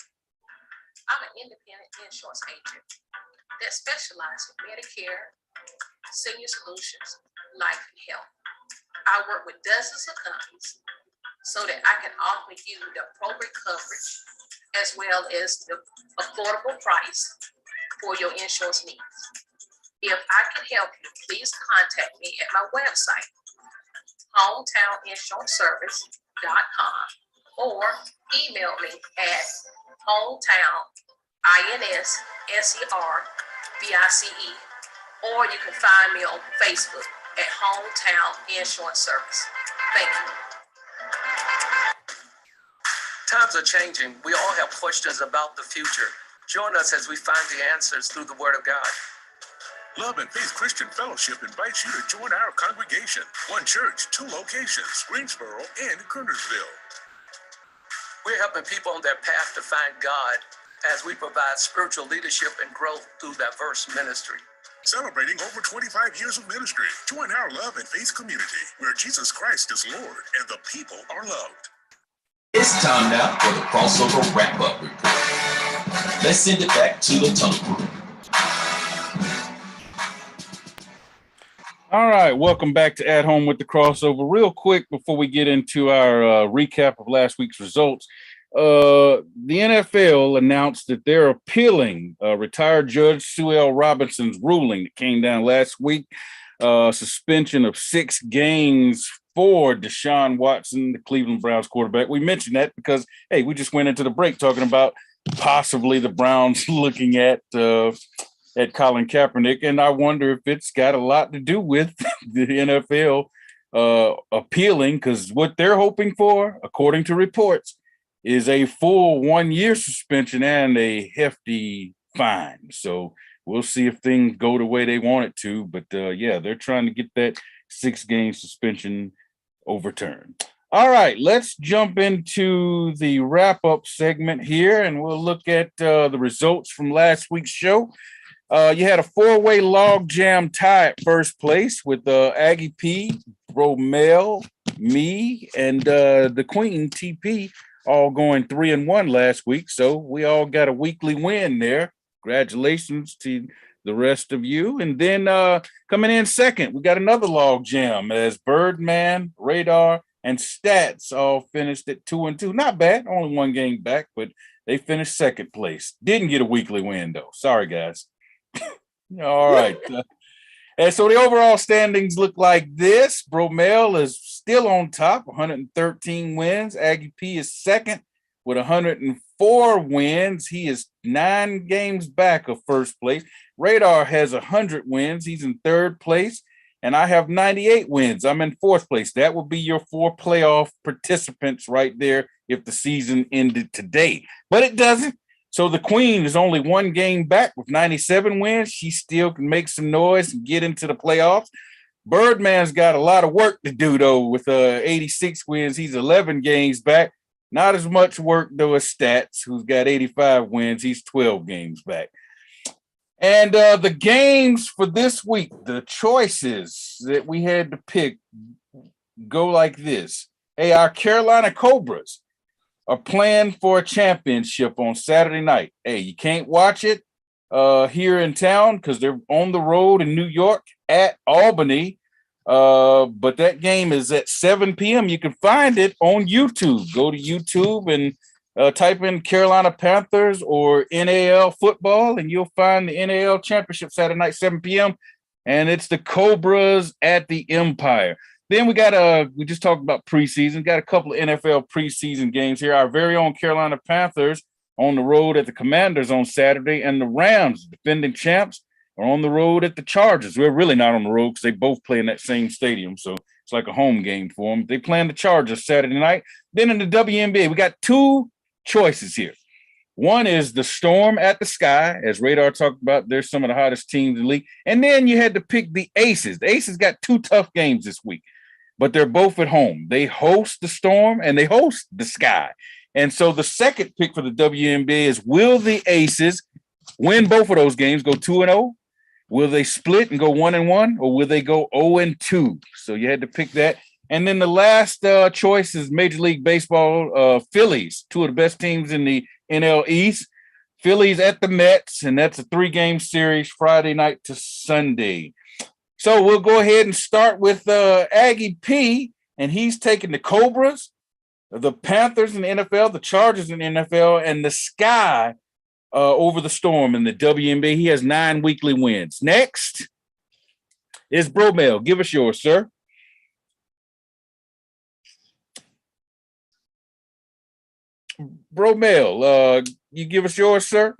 I'm an independent insurance agent that specializes in Medicare, senior solutions, life, and health. I work with dozens of companies so that I can offer you the appropriate coverage as well as the affordable price for your insurance needs. If I can help you, please contact me at my website, hometowninsuranceservice.com, or email me at hometown.inservice, or you can find me on Facebook at Hometown Insurance Service. Thank you. Times are changing. We all have questions about the future. Join us as we find the answers through the Word of God. Love and Faith Christian Fellowship invites you to join our congregation. One church, two locations, Greensboro and Kernersville. We're helping people on their path to find God as we provide spiritual leadership and growth through diverse ministry. Celebrating over 25 years of ministry. Join our Love and Faith community where Jesus Christ is Lord and the people are loved. It's time now for the crossover wrap-up report. Let's send it back to the Tunnel Crew. All right, welcome back to At Home with the Crossover. Real quick before we get into our recap of last week's results, the NFL announced that they're appealing retired Judge Sue L. Robinson's ruling that came down last week, suspension of 6 games for Deshaun Watson, the Cleveland Browns quarterback. We mentioned that because, hey, we just went into the break talking about possibly the Browns looking at Colin Kaepernick, and I wonder if it's got a lot to do with the NFL appealing, because what they're hoping for, according to reports, is a full 1-year suspension and a hefty fine. So we'll see if things go the way they want it to. But yeah, they're trying to get that 6-game suspension overturned. All right, let's jump into the wrap-up segment here, and we'll look at the results from last week's show. You had a 4-way log jam tie at first place with Aggie P, Bromel, me, and the Queen, TP, all going 3-1 last week. So we all got a weekly win there. Congratulations to the rest of you. And then coming in second, we got another log jam as Birdman, Radar, and Stats all finished at 2-2. Not bad, only 1 game back, but they finished second place. Didn't get a weekly win, though. Sorry, guys. All right. And so the overall standings look like this. Bromel is still on top, 113 wins. Aggie P is second with 104 wins. He is 9 games back of first place. Radar has 100 wins. He's in third place. And I have 98 wins. I'm in fourth place. That would be your 4 playoff participants right there if the season ended today. But it doesn't. So the Queen is only 1 game back with 97 wins. She still can make some noise and get into the playoffs. Birdman's got a lot of work to do, though, with 86 wins. He's 11 games back. Not as much work, though, as Stats, who's got 85 wins. He's 12 games back. And the games for this week, the choices that we had to pick go like this. Hey, our Carolina Cobras are playing for a championship on Saturday night. Hey, you can't watch it here in town because they're on the road in New York at Albany. But that game is at 7 p.m. You can find it on YouTube. Go to YouTube and type in Carolina Panthers or NAL football, and you'll find the NAL championship Saturday night, 7 p.m. And it's the Cobras at the Empire. Then we just talked about preseason, got a couple of NFL preseason games here. Our very own Carolina Panthers on the road at the Commanders on Saturday, and the Rams, defending champs, are on the road at the Chargers. We're really not on the road because they both play in that same stadium, so it's like a home game for them. They play in the Chargers Saturday night. Then in the WNBA, we got 2 choices here. One is the Storm at the Sky, as Radar talked about. They're some of the hottest teams in the league. And then you had to pick the Aces. The Aces got 2 tough games this week, but they're both at home. They host the Storm and they host the Sky. And so the second pick for the WNBA is, will the Aces win both of those games, go 2-0? Will they split and go 1-1, or will they go 0-2? So you had to pick that. And then the last choice is Major League Baseball, Phillies, 2 of the best teams in the NL East. Phillies at the Mets, and that's a 3-game series, Friday night to Sunday. So we'll go ahead and start with Aggie P, and he's taking the Cobras, the Panthers in the NFL, the Chargers in the NFL, and the Sky over the Storm in the WNBA. He has 9 weekly wins. Next is Bromell. Give us yours, sir. Bromell, you give us yours, sir.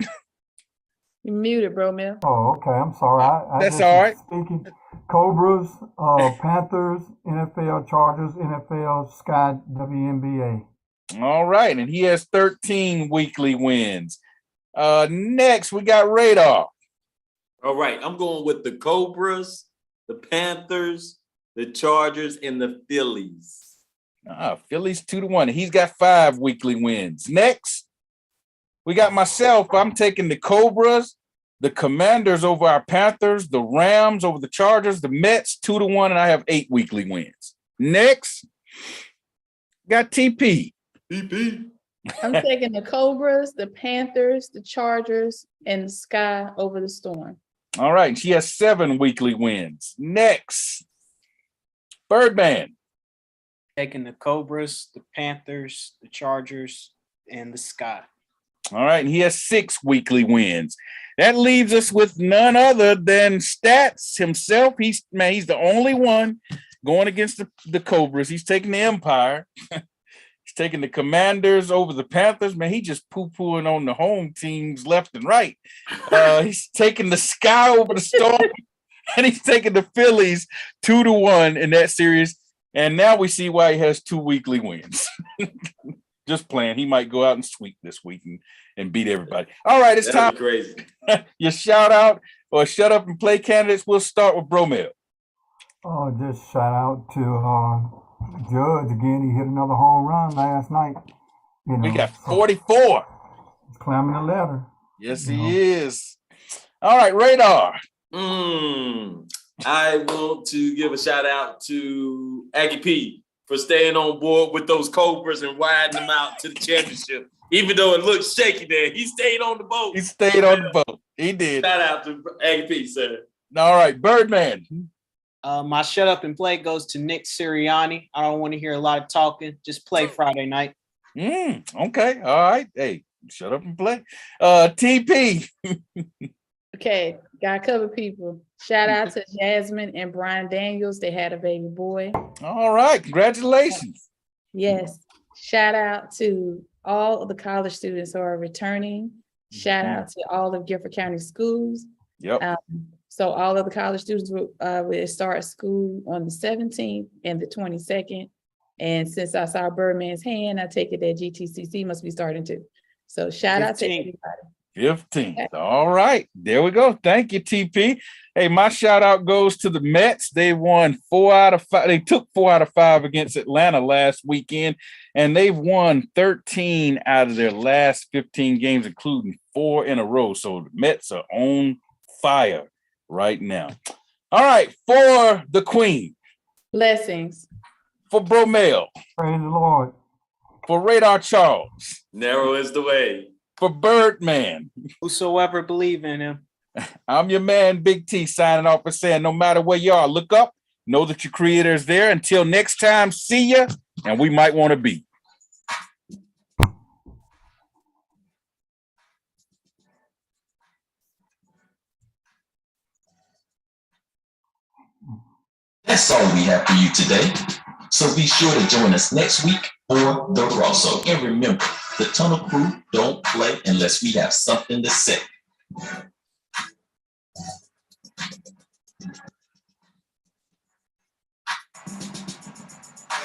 You muted, Bromell. Oh, okay. I'm sorry. That's all right. Speaking Cobras, Panthers, NFL, Chargers, NFL, Sky, WNBA. All right, and he has 13 weekly wins. Next, we got Radar. All right, I'm going with the Cobras, the Panthers, the Chargers, and the Phillies. Phillies 2-1. He's got 5 weekly wins. Next, we got myself. I'm taking the Cobras, the Commanders over our Panthers, the Rams over the Chargers, the Mets 2-1, and I have 8 weekly wins. Next, got TP. I'm taking the Cobras, the Panthers, the Chargers, and the Sky over the Storm. All right, she has 7 weekly wins. Next, Birdman. Taking the Cobras, the Panthers, the Chargers, and the Sky. All right, and he has 6 weekly wins. That leaves us with none other than Stats himself. He's the only one going against the Cobras. He's taking the Empire. He's taking the Commanders over the Panthers. Man, he just poo-pooing on the home teams left and right. He's taking the Sky over the Storm, and he's taking the Phillies 2-1 in that series. And now we see why he has 2 weekly wins. Just playing. He might go out and sweep this week and beat everybody. All right, it's time. Crazy. Your shout out or shut up and play candidates. We'll start with Bromell. Oh, just shout out to Judge again. He hit another home run last night. We got 44. He's climbing the ladder. Yes, he is. All right, Radar. I want to give a shout out to Aggie P for staying on board with those Cobras and riding them out to the championship. Even though it looked shaky there, he stayed on the boat. He stayed on the boat. He did. Shout out to Aggie P, sir. All right, Birdman. My shut up and play goes to Nick Sirianni. I don't want to hear a lot of talking. Just play Friday night. Okay. All right. Hey, shut up and play. TP. Okay, got a couple people. Shout out to Jasmine and Brian Daniels. They had a baby boy. All right, congratulations. Yes. Shout out to all of the college students who are returning. Shout out to all of Gifford County schools. Yep. So all of the college students will start school on the 17th and the 22nd. And since I saw Birdman's hand, I take it that GTCC must be starting too. So shout out to everybody. 15th. All right. There we go. Thank you, TP. Hey, my shout out goes to the Mets. They won 4 out of 5. They took 4 out of 5 against Atlanta last weekend, and they've won 13 out of their last 15 games, including 4 in a row. So the Mets are on fire right now. All right. For the Queen. Blessings. For Bromell. Praise the Lord. For Radar Charles. Narrow is the way. For Birdman. Whosoever believe in him. I'm your man, Big T, signing off and saying, no matter where you are, look up, know that your creator is there. Until next time, see ya, and we might want to be. That's all we have for you today. So be sure to join us next week for the crossover. And remember, the Tunnel Crew don't play unless we have something to say.